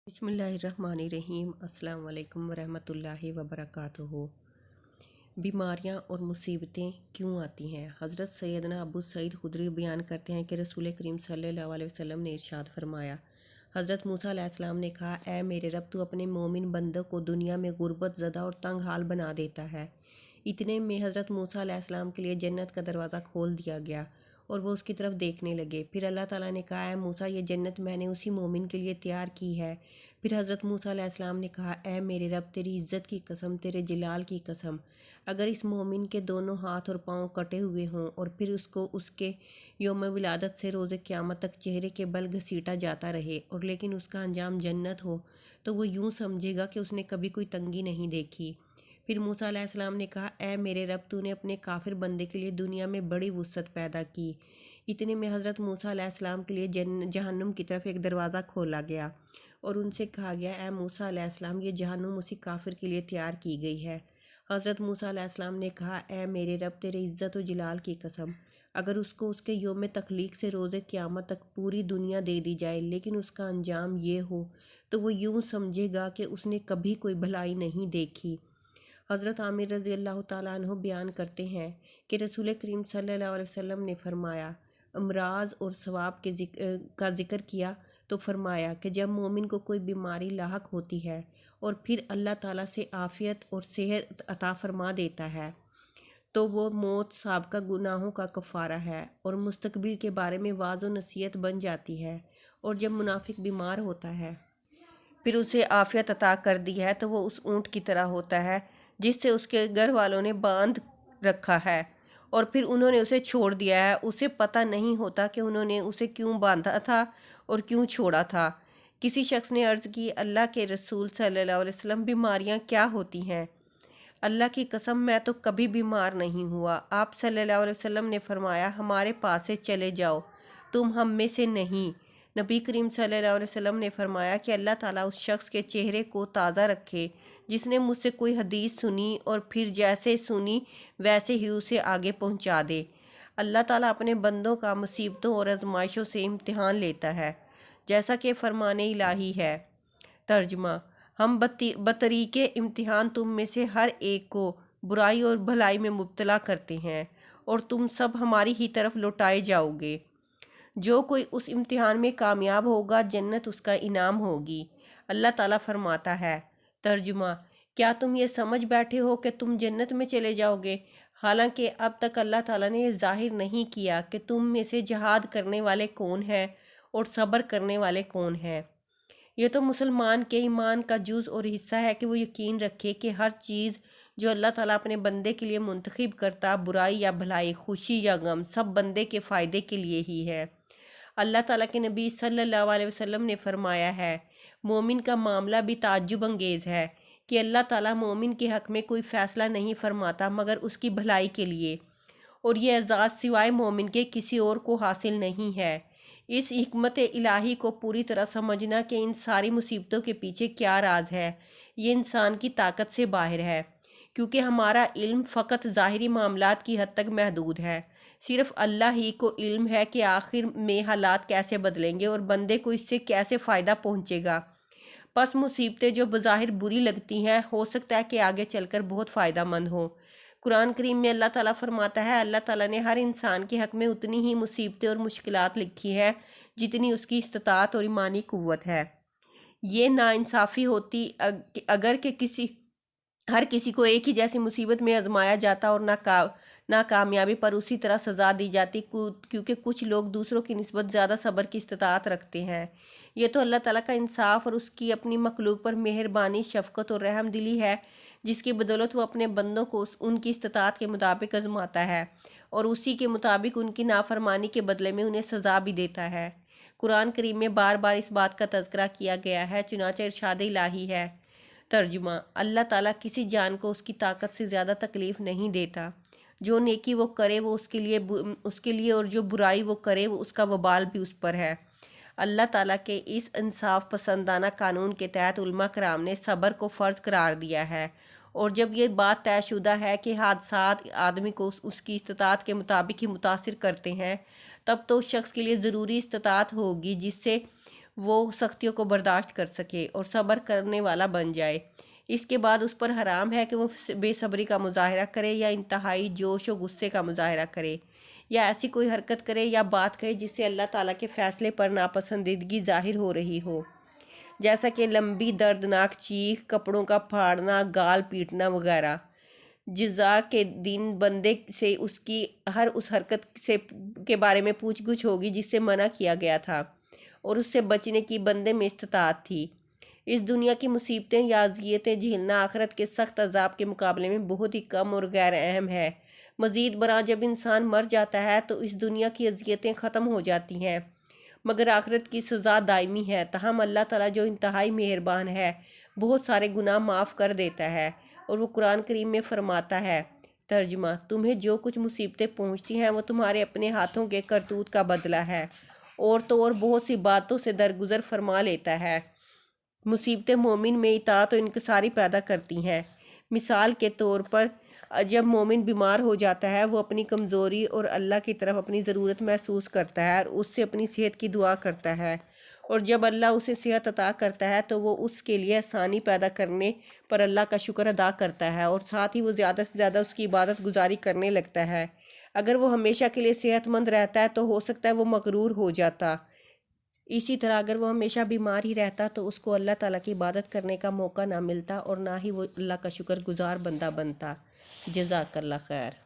بسم اللہ الرحمن الرحیم۔ السلام علیکم ورحمۃ اللہ وبرکاتہ۔ بیماریاں اور مصیبتیں کیوں آتی ہیں؟ حضرت سیدنا ابو سعید خدری بیان کرتے ہیں کہ رسول کریم صلی اللہ علیہ وسلم نے ارشاد فرمایا، حضرت موسیٰ علیہ السلام نے کہا، اے میرے رب، تو اپنے مومن بندوں کو دنیا میں غربت زدہ اور تنگ حال بنا دیتا ہے۔ اتنے میں حضرت موسیٰ علیہ السلام کے لیے جنت کا دروازہ کھول دیا گیا اور وہ اس کی طرف دیکھنے لگے۔ پھر اللہ تعالیٰ نے کہا، اے موسیٰ، یہ جنت میں نے اسی مومن کے لیے تیار کی ہے۔ پھر حضرت موسیٰ علیہ السلام نے کہا، اے میرے رب، تیری عزت کی قسم، تیرے جلال کی قسم، اگر اس مومن کے دونوں ہاتھ اور پاؤں کٹے ہوئے ہوں اور پھر اس کو اس کے یوم ولادت سے روز قیامت تک چہرے کے بل گھسیٹا جاتا رہے اور لیکن اس کا انجام جنت ہو، تو وہ یوں سمجھے گا کہ اس نے کبھی کوئی تنگی نہیں دیکھی۔ پھر موسیٰ علیہ السلام نے کہا، اے میرے رب، تو نے اپنے کافر بندے کے لیے دنیا میں بڑی وسعت پیدا کی۔ اتنے میں حضرت موسیٰ علیہ السلام کے لیے جہنم کی طرف ایک دروازہ کھولا گیا اور ان سے کہا گیا، اے موسیٰ علیہ السلام، یہ جہنم اسی کافر کے لیے تیار کی گئی ہے۔ حضرت موسیٰ علیہ السلام نے کہا، اے میرے رب، تیرے عزت و جلال کی قسم، اگر اس کو اس کے یوم تخلیق سے روز قیامت تک پوری دنیا دے دی جائے لیکن اس کا انجام یہ ہو، تو وہ یوں سمجھے گا کہ اس نے کبھی کوئی بھلائی نہیں دیکھی۔ حضرت عامر رضی اللہ تعالیٰ عنہ بیان کرتے ہیں کہ رسول کریم صلی اللہ علیہ وسلم نے فرمایا، امراض اور ثواب کا ذکر کیا تو فرمایا کہ جب مومن کو کوئی بیماری لاحق ہوتی ہے اور پھر اللہ تعالیٰ سے عافیت اور صحت عطا فرما دیتا ہے تو وہ موت سابقہ گناہوں کا کفارہ ہے اور مستقبل کے بارے میں واعظ و نصیحت بن جاتی ہے۔ اور جب منافق بیمار ہوتا ہے پھر اسے عافیت عطا کر دی ہے تو وہ اس اونٹ کی طرح ہوتا ہے جس سے اس کے گھر والوں نے باندھ رکھا ہے اور پھر انہوں نے اسے چھوڑ دیا ہے، اسے پتہ نہیں ہوتا کہ انہوں نے اسے کیوں باندھا تھا اور کیوں چھوڑا تھا۔ کسی شخص نے عرض کی، اللہ کے رسول صلی اللہ علیہ وسلم، بیماریاں کیا ہوتی ہیں؟ اللہ کی قسم، میں تو کبھی بیمار نہیں ہوا۔ آپ صلی اللہ علیہ وسلم نے فرمایا، ہمارے پاس سے چلے جاؤ، تم ہم میں سے نہیں۔ نبی کریم صلی اللہ علیہ وسلم نے فرمایا کہ اللہ تعالیٰ اس شخص کے چہرے کو تازہ رکھے جس نے مجھ سے کوئی حدیث سنی اور پھر جیسے سنی ویسے ہی اسے آگے پہنچا دے۔ اللہ تعالیٰ اپنے بندوں کا مصیبتوں اور آزمائشوں سے امتحان لیتا ہے جیسا کہ فرمان الہی ہے۔ ترجمہ، ہم بطریق امتحان تم میں سے ہر ایک کو برائی اور بھلائی میں مبتلا کرتے ہیں اور تم سب ہماری ہی طرف لوٹائے جاؤ گے۔ جو کوئی اس امتحان میں کامیاب ہوگا جنت اس کا انعام ہوگی۔ اللہ تعالیٰ فرماتا ہے، ترجمہ، کیا تم یہ سمجھ بیٹھے ہو کہ تم جنت میں چلے جاؤ گے، حالانکہ اب تک اللہ تعالیٰ نے یہ ظاہر نہیں کیا کہ تم میں سے جہاد کرنے والے کون ہیں اور صبر کرنے والے کون ہیں۔ یہ تو مسلمان کے ایمان کا جز اور حصہ ہے کہ وہ یقین رکھے کہ ہر چیز جو اللہ تعالیٰ اپنے بندے کے لیے منتخب کرتا، برائی یا بھلائی، خوشی یا غم، سب بندے کے فائدے کے لیے ہی ہے۔ اللہ تعالیٰ کے نبی صلی اللہ علیہ وسلم نے فرمایا ہے، مومن کا معاملہ بھی تعجب انگیز ہے کہ اللہ تعالیٰ مومن کے حق میں کوئی فیصلہ نہیں فرماتا مگر اس کی بھلائی کے لیے، اور یہ اعزاز سوائے مومن کے کسی اور کو حاصل نہیں ہے۔ اس حکمت الہی کو پوری طرح سمجھنا کہ ان ساری مصیبتوں کے پیچھے کیا راز ہے، یہ انسان کی طاقت سے باہر ہے، کیونکہ ہمارا علم فقط ظاہری معاملات کی حد تک محدود ہے۔ صرف اللہ ہی کو علم ہے کہ آخر میں حالات کیسے بدلیں گے اور بندے کو اس سے کیسے فائدہ پہنچے گا۔ پس مصیبتیں جو بظاہر بری لگتی ہیں ہو سکتا ہے کہ آگے چل کر بہت فائدہ مند ہوں۔ قرآن کریم میں اللہ تعالیٰ فرماتا ہے، اللہ تعالیٰ نے ہر انسان کے حق میں اتنی ہی مصیبتیں اور مشکلات لکھی ہیں جتنی اس کی استطاعت اور ایمانی قوت ہے۔ یہ ناانصافی ہوتی اگر کہ ہر کسی کو ایک ہی جیسی مصیبت میں آزمایا جاتا اور ناکامیابی پر اسی طرح سزا دی جاتی، کیونکہ کچھ لوگ دوسروں کی نسبت زیادہ صبر کی استطاعت رکھتے ہیں۔ یہ تو اللہ تعالیٰ کا انصاف اور اس کی اپنی مخلوق پر مہربانی، شفقت اور رحم دلی ہے جس کی بدولت وہ اپنے بندوں کو ان کی استطاعت کے مطابق آزماتا ہے اور اسی کے مطابق ان کی نافرمانی کے بدلے میں انہیں سزا بھی دیتا ہے۔ قرآن کریم میں بار بار اس بات کا تذکرہ کیا گیا ہے، چنانچہ ارشاد الہی ہے۔ ترجمہ، اللہ تعالیٰ کسی جان کو اس کی طاقت سے زیادہ تکلیف نہیں دیتا۔ جو نیکی وہ کرے وہ اس کے لیے اور جو برائی وہ کرے وہ اس کا وبال بھی اس پر ہے۔ اللہ تعالیٰ کے اس انصاف پسندانہ قانون کے تحت علماء کرام نے صبر کو فرض قرار دیا ہے، اور جب یہ بات طے شدہ ہے کہ حادثات آدمی کو اس کی استطاعت کے مطابق ہی متاثر کرتے ہیں، تب تو اس شخص کے لیے ضروری استطاعت ہوگی جس سے وہ سختیوں کو برداشت کر سکے اور صبر کرنے والا بن جائے۔ اس کے بعد اس پر حرام ہے کہ وہ بے صبری کا مظاہرہ کرے یا انتہائی جوش و غصے کا مظاہرہ کرے، یا ایسی کوئی حرکت کرے یا بات کہے جس سے اللہ تعالیٰ کے فیصلے پر ناپسندیدگی ظاہر ہو رہی ہو، جیسا کہ لمبی دردناک چیخ، کپڑوں کا پھاڑنا، گال پیٹنا وغیرہ۔ جزا کے دن بندے سے اس کی ہر اس حرکت کے بارے میں پوچھ گچھ ہوگی جس سے منع کیا گیا تھا، اور اس سے بچنے کی بندے میں استطاعت تھی۔ اس دنیا کی مصیبتیں یا اذیتیں جھیلنا آخرت کے سخت عذاب کے مقابلے میں بہت ہی کم اور غیر اہم ہے۔ مزید برآں جب انسان مر جاتا ہے تو اس دنیا کی اذیتیں ختم ہو جاتی ہیں، مگر آخرت کی سزا دائمی ہے۔ تاہم اللہ تعالیٰ جو انتہائی مہربان ہے، بہت سارے گناہ معاف کر دیتا ہے، اور وہ قرآن کریم میں فرماتا ہے، ترجمہ: تمہیں جو کچھ مصیبتیں پہنچتی ہیں وہ تمہارے اپنے ہاتھوں کے کرتوت کا بدلہ ہے، اور تو اور بہت سی باتوں سے درگزر فرما لیتا ہے۔ مصیبتیں مومن میں اطاعت و انکساری پیدا کرتی ہیں۔ مثال کے طور پر جب مومن بیمار ہو جاتا ہے، وہ اپنی کمزوری اور اللہ کی طرف اپنی ضرورت محسوس کرتا ہے اور اس سے اپنی صحت کی دعا کرتا ہے، اور جب اللہ اسے صحت عطا کرتا ہے تو وہ اس کے لیے آسانی پیدا کرنے پر اللہ کا شکر ادا کرتا ہے، اور ساتھ ہی وہ زیادہ سے زیادہ اس کی عبادت گزاری کرنے لگتا ہے۔ اگر وہ ہمیشہ کے لیے صحت مند رہتا ہے تو ہو سکتا ہے وہ مغرور ہو جاتا۔ اسی طرح اگر وہ ہمیشہ بیمار ہی رہتا تو اس کو اللہ تعالیٰ کی عبادت کرنے کا موقع نہ ملتا، اور نہ ہی وہ اللہ کا شکر گزار بندہ بنتا۔ جزاک اللہ خیر۔